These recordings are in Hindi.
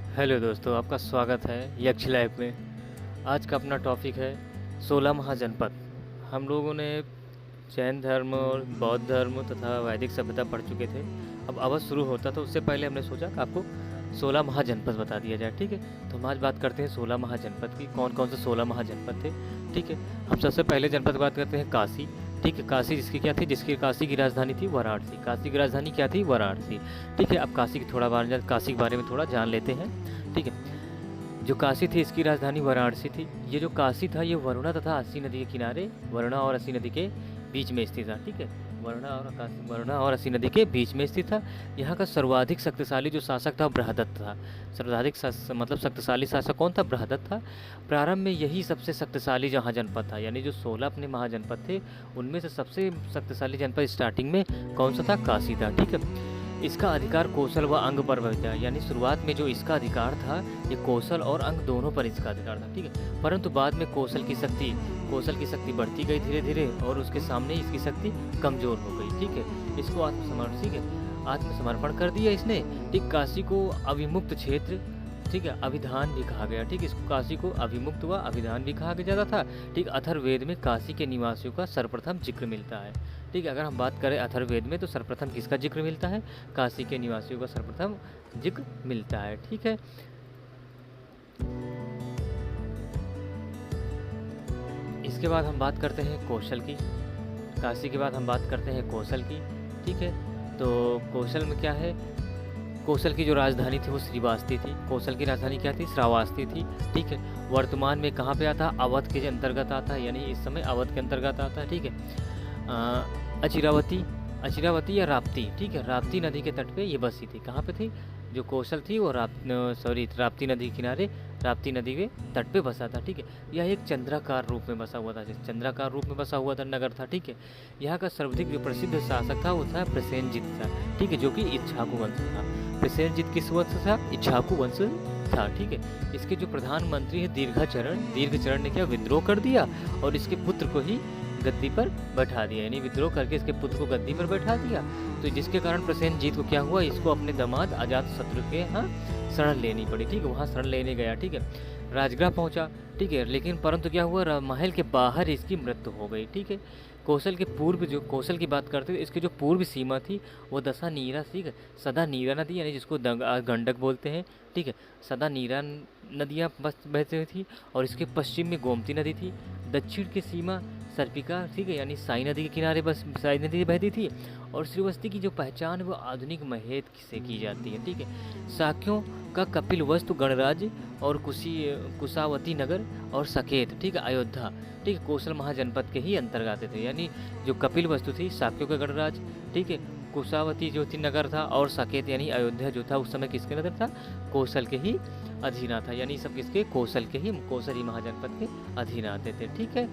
हेलो दोस्तों, आपका स्वागत है यक्ष लाइफ में। आज का अपना टॉपिक है 16 महाजनपद। हम लोगों ने जैन धर्म और बौद्ध धर्म तथा वैदिक सभ्यता पढ़ चुके थे। अब अवध शुरू होता तो उससे पहले हमने सोचा कि आपको 16 महाजनपद बता दिया जाए। ठीक है, तो हम आज बात करते हैं 16 महाजनपद की। कौन कौन से 16 महाजनपद थे? ठीक है, हम सबसे पहले जनपद की बात करते हैं काशी। ठीक है, काशी जिसकी क्या थी, जिसकी काशी की राजधानी थी वाराणसी। काशी की राजधानी क्या थी? वाराणसी। ठीक है, अब काशी की काशी के बारे में थोड़ा जान लेते हैं। ठीक है, जो काशी थी इसकी राजधानी वाराणसी थी। ये जो काशी था ये वरुणा तथा अस्सी नदी के किनारे, वरुणा और अस्सी नदी के बीच में स्थित था। ठीक है, वरुणा और अस्सी नदी के बीच में स्थित था। यहाँ का सर्वाधिक शक्तिशाली जो शासक था बृहदत्त था। मतलब शक्तिशाली शासक कौन था? बृहदत्त था। प्रारंभ में यही सबसे शक्तिशाली जहाँ जनपद था, यानी जो 16 अपने महाजनपद थे उनमें से सबसे शक्तिशाली जनपद स्टार्टिंग में कौन सा था? काशी था। ठीक है, इसका अधिकार कौशल व अंग पर था, यानी शुरुआत में जो इसका अधिकार था ये कौशल और अंग दोनों पर इसका अधिकार था। ठीक है, परंतु बाद में कौशल की शक्ति बढ़ती गई धीरे धीरे और उसके सामने इसकी शक्ति कमजोर हो गई। ठीक है, इसको आत्मसमर्पण कर दिया इसने। ठीक, काशी को अविमुक्त क्षेत्र, ठीक है, अभिधान भी कहा गया। ठीक, इसको काशी को अभिमुक्त व अभिधान भी कहा जाता था। ठीक, अथर्ववेद में काशी के निवासियों का सर्वप्रथम जिक्र मिलता है। ठीक है, अगर हम बात करें अथर्ववेद में तो सर्वप्रथम किसका जिक्र मिलता है? काशी के निवासियों का सर्वप्रथम जिक्र मिलता है। ठीक है, इसके बाद हम बात करते हैं कौशल की। काशी के बाद हम बात करते हैं कौशल की। ठीक है, तो कौशल में क्या है? कौशल की जो राजधानी थी वो श्रीवास्ती थी। कौशल की राजधानी क्या थी? श्रावस्ती थी। ठीक है, वर्तमान में कहाँ पे आता? अवध के अंतर्गत आता है, यानी इस समय अवध के अंतर्गत आता है। ठीक है, अचिरावती या राप्ती। ठीक है, राप्ती नदी के तट पे ये बसी थी। कहाँ पे थी? जो कौशल थी वो राप्ती नदी किनारे, राप्ती नदी के तट पे बसा था। ठीक है, यह एक चंद्राकार रूप में बसा हुआ था, चंद्राकार रूप में बसा हुआ था नगर था। ठीक है, यहाँ का सर्वाधिक जो प्रसिद्ध शासक था वो था प्रसेनजित था। ठीक है, जो कि इक्ष्वाकु वंश था। प्रसेनजित किस वंश था? इक्ष्वाकु वंश था। ठीक है, इसके जो प्रधानमंत्री है दीर्घचरण ने क्या विद्रोह कर दिया और इसके पुत्र को ही गद्दी पर बैठा दिया, यानी विद्रोह करके इसके पुत्र को गद्दी पर बैठा दिया। तो जिसके कारण प्रसेनजीत को क्या हुआ? इसको अपने दामाद अजातशत्रु के यहाँ शरण लेनी पड़ी। ठीक है, वहाँ शरण लेने गया। ठीक है, राजगृह पहुँचा। ठीक है, लेकिन परंतु क्या हुआ? महल के बाहर इसकी मृत्यु हो गई। ठीक है, कौशल के पूर्व, जो कौशल की बात करते थे, इसकी जो पूर्व सीमा थी वो दशा नीरा, ठीक है, सदा नीरा नदी, यानी जिसको गंडक बोलते हैं। ठीक है, सदा नीरा नदियाँ बहती थी और इसके पश्चिम में गोमती नदी थी। दक्षिण की सीमा सर्पिका, ठीक है, यानी साई नदी के किनारे बस साई नदी बहती थी। और श्रीवस्ती की जो पहचान है वो आधुनिक महेत से की जाती है। ठीक है, शाक्यों का कपिल वस्तु गणराज्य और कुशावती नगर और सकेत, ठीक है, अयोध्या, ठीक है, कौशल महाजनपद के ही अंतर्गत आते थे। यानी जो कपिल वस्तु थी शाक्यों का गणराज्य, ठीक है, कुशावती जो थी नगर था, और सकेत यानी अयोध्या जो था उस समय किसके नगर था? कौशल के ही अधीन था। यानी सब किसके? कौशल ही महाजनपद के अधीन आते थे। ठीक है,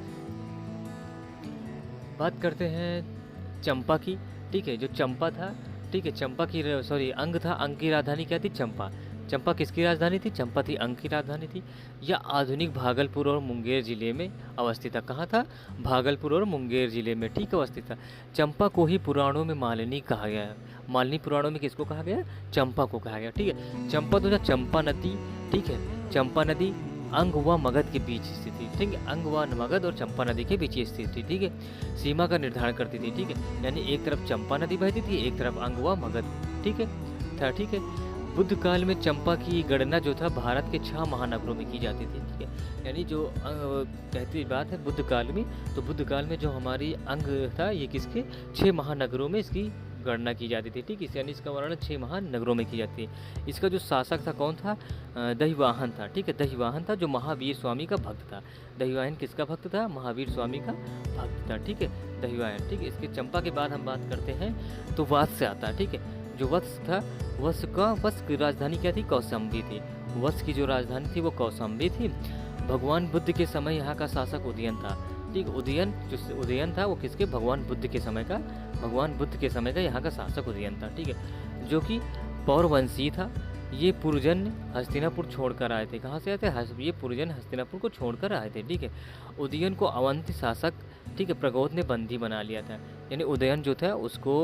बात करते हैं चंपा की। ठीक है, जो चंपा था, ठीक है, अंग था। अंग की राजधानी क्या थी? चंपा। चंपा किसकी राजधानी थी? चंपा थी अंग की राजधानी थी। यह आधुनिक भागलपुर और मुंगेर जिले में अवस्थित था। कहाँ था? भागलपुर और मुंगेर जिले में, ठीक, अवस्थित था। चंपा को ही पुराणों में मालिनी कहा गया है। मालिनी पुराणों में किसको कहा गया? चंपा को कहा गया। ठीक है, चंपा तो चंपा नदी, ठीक है, चंपा नदी अंग व मगध के बीच स्थित थी। ठीक है, अंग व मगध और चंपा नदी के बीच स्थित थी। ठीक है, सीमा का निर्धारण करती थी। ठीक है, यानी एक तरफ चंपा नदी बहती थी, एक तरफ अंग व मगध, ठीक है, था। ठीक है, बुद्ध काल में चंपा की गणना जो था भारत के 6 महानगरों में की जाती थी। ठीक है, यानी जो कहती बात है बुद्ध काल में, तो बुद्ध काल में जो हमारी अंग था ये किसके? 6 महानगरों में इसकी गणना की जाती थी। ठीक है, यानी इसका वर्णन 6 महानगरों में की जाती है। इसका जो शासक था कौन था? दहीवाहन था। ठीक है, दहीवाहन था जो महावीर स्वामी का भक्त था। दहीवाहन किसका भक्त था? महावीर स्वामी का भक्त था। ठीक है, दहीवाहन। ठीक है, इसके चंपा के बाद हम बात करते हैं तो वत्स आता है। ठीक है, जो वत्स था, वत्स की राजधानी क्या थी? कौशाम्बी थी। वत्स की जो राजधानी थी वो कौशाम्बी थी। भगवान बुद्ध के समय यहाँ का शासक उदयन था। ठीक, उदयन था वो किसके? भगवान बुद्ध के समय का यहाँ का शासक उदयन था। ठीक है, जो कि पौरवंशी था। ये पुरजन हस्तिनापुर छोड़कर आए थे। कहाँ से आए थे? ये पुरजन हस्तिनापुर को छोड़कर आए थे। ठीक है, उदयन को अवंती शासक, ठीक है, प्रगोद ने बंदी बना लिया था। यानी उदयन जो था उसको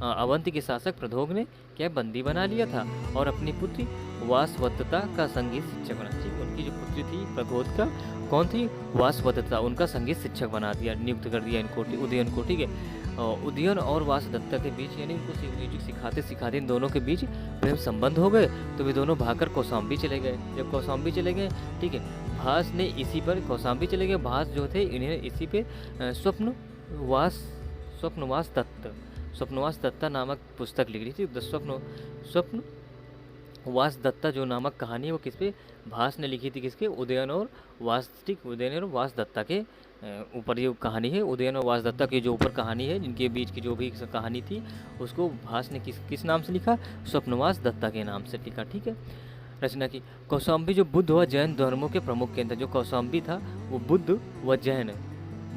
अवंती के शासक प्रद्योग ने क्या बंदी बना लिया था और अपनी पुत्री वासवदत्ता का संगीत शिक्षक बना दिया। उनकी जो पुत्री थी प्रद्योग का कौन थी, वासवदत्ता, उनका संगीत शिक्षक बना दिया, नियुक्त कर दिया इनको, उदयन को। ठीक है, उदयन और वासदत्ता के बीच यानी उनको म्यूजिक सिखाते सिखाते इन दोनों के बीच प्रेम संबंध हो गए, तो वे दोनों भागकर कौशाम्बी चले गए। जब कौशाम्बी चले गए, ठीक है, भास ने इसी पर कौशाम्बी चले गए, भास जो थे इन्हें इसी पे स्वप्नवास दत्ता नामक पुस्तक लिख रही थी। स्वप्नवास दत्ता जो नामक कहानी है वो किस पे, भास ने लिखी थी, किसके, उदयन और वास दत्ता के ऊपर ये कहानी है। उदयन और वास दत्ता की जो ऊपर कहानी है, जिनके बीच की जो भी कहानी थी, उसको भास ने किस नाम से लिखा, स्वप्नवास दत्ता के नाम से लिखा। ठीक है, रचना की। कौशाम्बी जो बुद्ध व जैन धर्मों के प्रमुख केंद्र, जो कौशाम्बी था वो बुद्ध व जैन,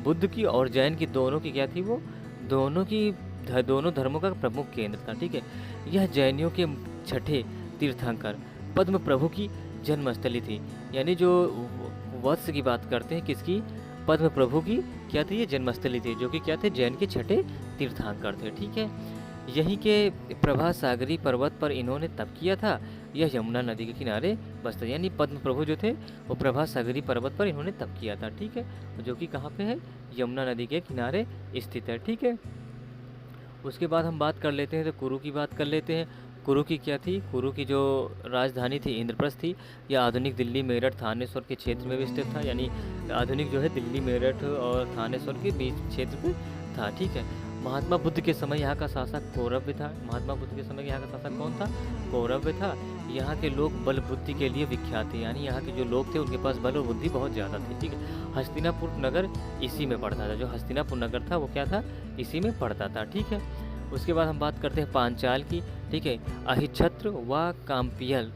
बुद्ध की और जैन की दोनों की क्या थी, वो दोनों धर्मों का प्रमुख केंद्र था। ठीक है, यह जैनियों के छठे तीर्थंकर पद्म प्रभु की जन्मस्थली थी। यानी जो वत्स की बात करते हैं, किसकी, पद्म प्रभु की क्या थी, ये जन्मस्थली थी, जो कि क्या थे, जैन के छठे तीर्थंकर थे। ठीक है, यहीं के प्रभा सागरी पर्वत पर इन्होंने तप किया था। यह यमुना नदी के किनारे बसता, यानी पद्म प्रभु जो थे वो प्रभा सागरी पर्वत पर इन्होंने तप किया था। ठीक है, जो कि कहाँ पे है, यमुना नदी के किनारे स्थित है। ठीक है, उसके बाद हम बात कर लेते हैं, तो कुरु की बात कर लेते हैं। कुरु की क्या थी, कुरु की जो राजधानी थी इंद्रप्रस्थ थी। यह आधुनिक दिल्ली, मेरठ, थानेश्वर के क्षेत्र में भी स्थित था। यानी आधुनिक जो है दिल्ली, मेरठ और थानेश्वर के बीच क्षेत्र में था। ठीक है, महात्मा बुद्ध के समय यहाँ का शासक कौरव्य था। महात्मा बुद्ध के समय यहाँ का शासक कौन था, कौरव्य था। यहाँ के लोग बल बुद्धि के लिए विख्यात थे, यानी यहाँ के जो लोग थे उनके पास बल और बुद्धि बहुत ज़्यादा थी। ठीक है, हस्तिनापुर नगर इसी में पड़ता था, जो हस्तिनापुर नगर था वो क्या था, इसी में पड़ता था। ठीक है, उसके बाद हम बात करते हैं पांचाल की। ठीक है, अहिच्छत्र व काम्पियल।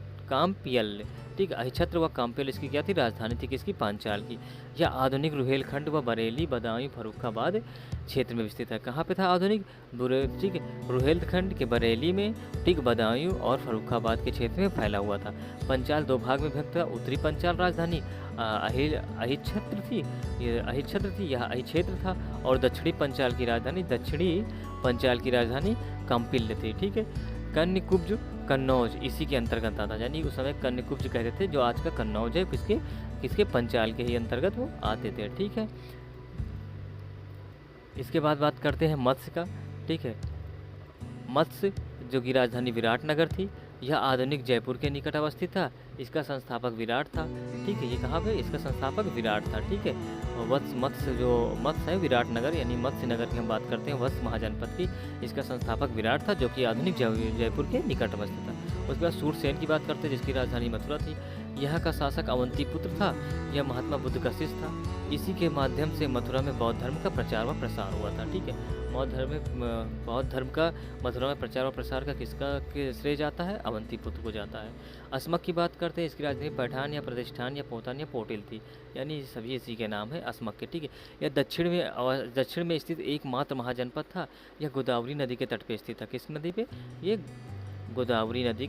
ठीक है, अहिच्छत्र व काम्पियल इसकी क्या थी, राजधानी थी, किसकी, पांचाल की। यह आधुनिक रुहेलखंड व बरेली, बदायूं, फर्रुखाबाद क्षेत्र में स्थित है। कहाँ पे था आधुनिक, ठीक है, रुहेलखंड के बरेली में, ठीक, बदायूं और फर्रुखाबाद के क्षेत्र में फैला हुआ था। पंचाल दो भाग में विभक्त था। उत्तरी पंचाल राजधानी अहिच्छत्र थी, यह अहिच्छेत्र था, और दक्षिणी पंचाल की राजधानी काम्पिल्य थी। ठीक है, कन्यकुब्ज कन्नौज इसी के अंतर्गत आता, यानी उस समय कन्यकुब्ज कहते थे, जो आज का कन्नौज है, किसके पंचाल के ही अंतर्गत वो आते थे। ठीक है, इसके बाद बात करते हैं मत्स्य का। ठीक है, मत्स्य जो कि राजधानी विराटनगर थी, यह आधुनिक जयपुर के निकट अवस्थित था। इसका संस्थापक विराट था। ठीक है, ये कहाँ पे, इसका संस्थापक विराट था। ठीक है, मत्स्य है विराटनगर, यानी मत्स्य नगर की हम बात करते हैं, वत्स महाजनपद की, इसका संस्थापक विराट था, जो कि आधुनिक जयपुर के निकट अवस्थित था। उसके बाद सूरसेन की बात करते हैं, जिसकी राजधानी मथुरा थी। यहाँ का शासक अवंती पुत्र था। यह महात्मा बुद्ध का शिष्य था। इसी के माध्यम से मथुरा में बौद्ध धर्म का प्रचार व प्रसार हुआ था। ठीक है, बौद्ध धर्म का मथुरा में प्रचार व प्रसार का किसका श्रेय जाता है, अवंती पुत्र को जाता है। अस्मक की बात करते हैं, इसकी राजधानी पैठान या प्रतिष्ठान या पोतान या पोटिल थी, यानी सभी इसी के नाम है, अस्मक के। ठीक है, यह दक्षिण में स्थित एकमात्र महाजनपद था। यह गोदावरी नदी के तट पर स्थित था। किस नदी पे, ये गोदावरी नदी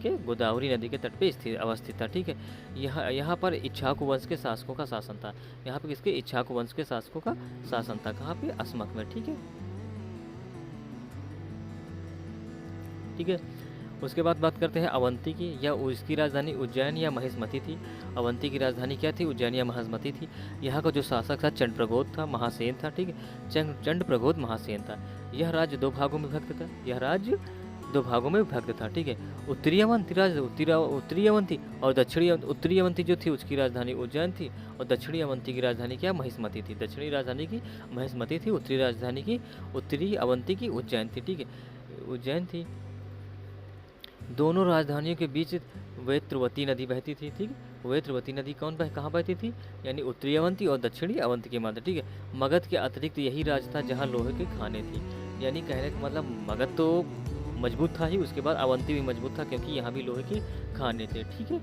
के तट पे अवस्थित था। ठीक है, यहाँ पर इक्ष्वाकु वंश के शासकों का शासन था। यहाँ पे किसके, इक्ष्वाकु वंश के शासकों का शासन था। कहाँ पे, अस्मक में। ठीक है, उसके बाद बात करते हैं अवंती की, या उसकी राजधानी उज्जैन या महिष्मती थी। अवंती की राजधानी क्या थी, उज्जैन या महिष्मती थी। यहाँ का जो शासक था चंडप्रगोद था, महासेन था। ठीक है, चंडप्रगोद महासेन था। यह राज्य दो भागों में विभक्त था। ठीक है, उत्तरी अवंती और दक्षिणी उत्तरी अवंती जो थी उसकी राजधानी उज्जैन थी, और दक्षिणी अवंती की राजधानी क्या, महिष्मती थी। दक्षिणी राजधानी की महिष्मती थी, उत्तरी राजधानी की उत्तरी अवंती की उज्जैन थी। ठीक है, उज्जैन थी। दोनों राजधानियों के बीच वेत्रवती नदी बहती थी। ठीक है, वेत्रवती नदी कहाँ बहती थी, यानी उत्तरी अवंती और दक्षिणी अवंती के मध्य। ठीक है, मगध के अतिरिक्त यही राज्य था जहाँ लोहे के खाने थी। यानी कहने का मतलब मगध तो मजबूत था ही, उसके बाद अवंती भी मजबूत था, क्योंकि यहाँ भी लोहे के खाने थे। ठीक है,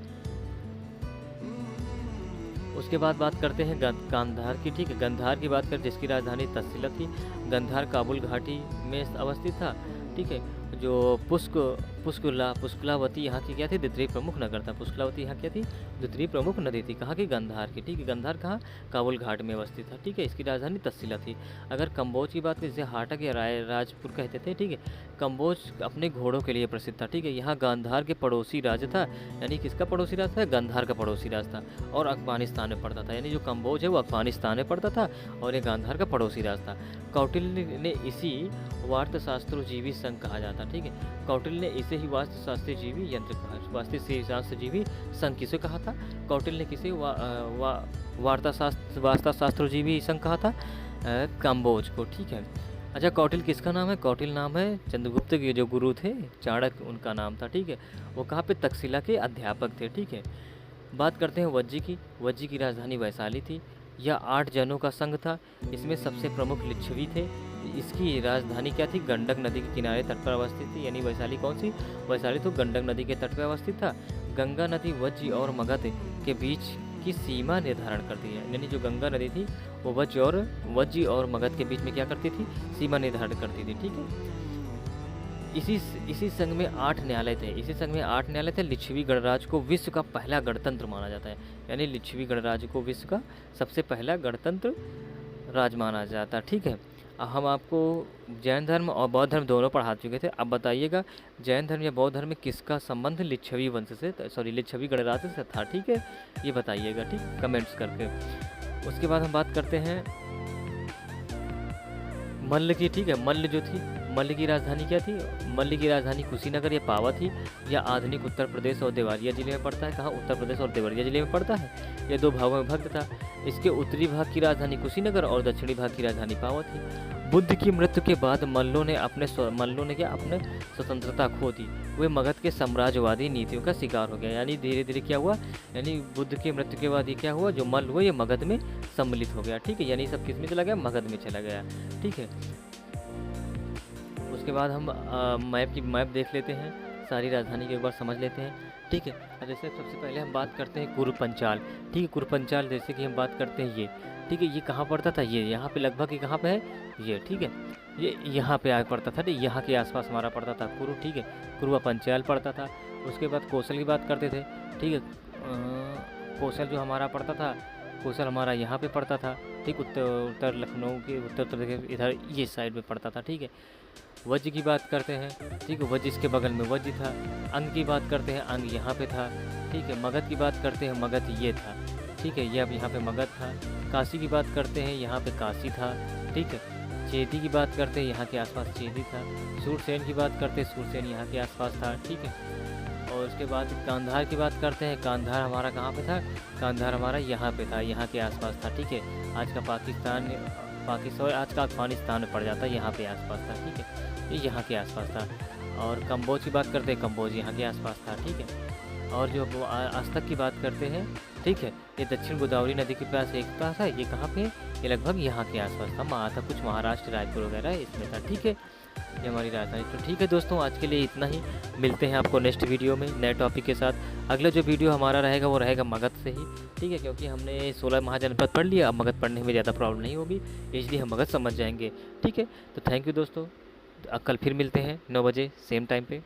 उसके बाद बात करते हैं गांधार की। ठीक है, गांधार की बात करें, जिसकी राजधानी तक्षशिला थी। गांधार काबुल घाटी में अवस्थित था। ठीक है, जो पुष्क पुष्कलावती यहाँ की क्या थी, द्वितीय प्रमुख नगर था। पुष्कलावती यहाँ क्या थी, द्वितीय प्रमुख नदी थी। कहाँ की, गांधार की। ठीक है, गांधार कहाँ, काबुल घाट में अवस्थित था। ठीक है, इसकी राजधानी तक्षशिला थी। अगर कम्बोज की बात करें, जिसे हाटक या राजपुर कहते थे। ठीक है, कम्बोज अपने घोड़ों के लिए प्रसिद्ध था। ठीक है, यहाँ गांधार के पड़ोसी राज्य था, यानी किसका पड़ोसी राज्य था, गांधार का पड़ोसी राज्य था, और अफगानिस्तान में पड़ता था। यानी जो कम्बोज है वो अफगानिस्तान में पड़ता था और ये गांधार का पड़ोसी राज्य था। कौटिल्य ने इसी वास्तुशास्त्रजीवी संघ कहा जाता। ठीक है, कौटिल्य ने इसे ही वास्तुशास्त्रजीवी यंत्र कहा, वास्तुशास्त्रजीवी संघ किसे कहा था, कौटिल्य ने किसे वार्ताशास्त्रजीवी संघ कहा था, कम्बोज को। ठीक है, अच्छा कौटिल्य किसका नाम है, कौटिल्य नाम है चंद्रगुप्त के जो गुरु थे, चाणक्य, उनका नाम था। ठीक है, वो कहाँ पे, तक्षशिला के अध्यापक थे। ठीक है, बात करते हैं वज्जी की। वज्जी की राजधानी वैशाली थी। यह 8 जनों का संघ था। इसमें सबसे प्रमुख लिच्छवी थे। इसकी राजधानी क्या थी, गंडक नदी के किनारे तट पर अवस्थित थी। यानी वैशाली कौन सी, वैशाली तो गंडक नदी के तट पर अवस्थित था। गंगा नदी वज्जी और मगध के बीच की सीमा निर्धारण करती है। यानी जो गंगा नदी थी वो वज्जी और मगध के बीच में क्या करती थी, सीमा निर्धारण करती थी। ठीक है, इसी संघ में 8 न्यायालय थे। इसी संघ में 8 न्यायालय थे। लिच्छवी गणराज्य को विश्व का पहला गणतंत्र माना जाता है। यानी लिच्छवी गणराज्य को विश्व का सबसे पहला गणतंत्र राज माना जाता है। ठीक है, हम आपको जैन धर्म और बौद्ध धर्म दोनों पढ़ा चुके थे। अब बताइएगा जैन धर्म या बौद्ध धर्म में किसका संबंध लिच्छवी वंश से, सॉरी लिच्छवी गणराज्य से था। ठीक है, ये बताइएगा, ठीक, कमेंट्स करके। उसके बाद हम बात करते हैं मल्ल की। ठीक है, मल्ल जो थी, मल्ल की राजधानी क्या थी, मल्ल की राजधानी कुशीनगर या पावा थी। यह आधुनिक उत्तर प्रदेश और देवरिया जिले में पड़ता है। कहाँ, उत्तर प्रदेश और देवरिया जिले में पड़ता है। यह 2 भागों में विभक्त था। इसके उत्तरी भाग की राजधानी कुशीनगर और दक्षिणी भाग की राजधानी पावा थी। बुद्ध की मृत्यु के बाद मल्लों ने अपने स्वतंत्रता खो दी। वे मगध के साम्राज्यवादी नीतियों का शिकार हो गया। यानी धीरे धीरे क्या हुआ, यानी बुद्ध की मृत्यु के बाद ये क्या हुआ, जो मल्ल हुआ ये मगध में सम्मिलित हो गया। ठीक है, यानी सब किस में चला गया, मगध में चला गया। ठीक है, उसके बाद हम मैप देख लेते हैं, सारी राजधानी के एक बार समझ लेते हैं। ठीक है, जैसे सबसे पहले हम बात करते हैं कुरुपंचाल। ठीक है, कुरुपंचाल जैसे कि हम बात करते हैं ये, ठीक है, ये कहाँ पड़ता था, ये यहाँ पे लगभग, ये कहाँ पे है, ये, ठीक है, ये यहाँ पे आगे पड़ता था। ठीक, यहाँ के आसपास हमारा पड़ता था कुरु। ठीक है, कुरुआ पंचाल पड़ता था। उसके बाद कौशल की बात करते थे। ठीक है, कौशल जो हमारा पड़ता था, कौशल हमारा यहाँ पे पड़ता था। ठीक, उत्तर लखनऊ के उत्तर इधर ये साइड में पड़ता था। ठीक है, वज्र की बात करते हैं। ठीक है, वज्र इसके बगल में वज्र था। अंग की बात करते हैं, अंग यहाँ पे था। ठीक है, मगध की बात करते हैं, मगध ये था। ठीक है, ये अब यहाँ पे मगध था। काशी की बात करते हैं, यहाँ पे काशी था। ठीक है, चेदी की बात करते हैं, यहाँ के आसपास चेदी था। सूरसेन की बात करते हैं, सूरसेन यहाँ के आसपास था। ठीक है, और उसके बाद कांधार की बात करते हैं, कांधार हमारा कहाँ पे था, कांधार हमारा यहाँ पे था, यहाँ के आसपास था। ठीक है, आज का पाकिस्तान आज का अफगानिस्तान में पड़ जाता है, यहाँ पे आसपास था। ठीक है, ये यहाँ के आसपास था। और कम्बोज की बात करते हैं, कम्बोज यहाँ के आसपास था। ठीक है, और जो आस्तक की बात करते हैं, ठीक है, ये दक्षिण गोदावरी नदी के पास एकता था। ये कहाँ पे, ये लगभग यहाँ के आसपास था, कुछ महाराष्ट्र, रायपुर वगैरह इसमें था। ठीक है, ये हमारी राजधानी। तो ठीक है दोस्तों, आज के लिए इतना ही। मिलते हैं आपको नेक्स्ट वीडियो में नए टॉपिक के साथ। अगला जो वीडियो हमारा रहेगा वो रहेगा मगध से ही। ठीक है, क्योंकि हमने 16 महाजनपद पढ़ लिया, अब मगध पढ़ने में ज़्यादा प्रॉब्लम नहीं होगी, इसलिए हम मगध समझ जाएंगे। ठीक है, तो थैंक यू दोस्तों, कल फिर मिलते हैं 9 बजे सेम टाइम पे।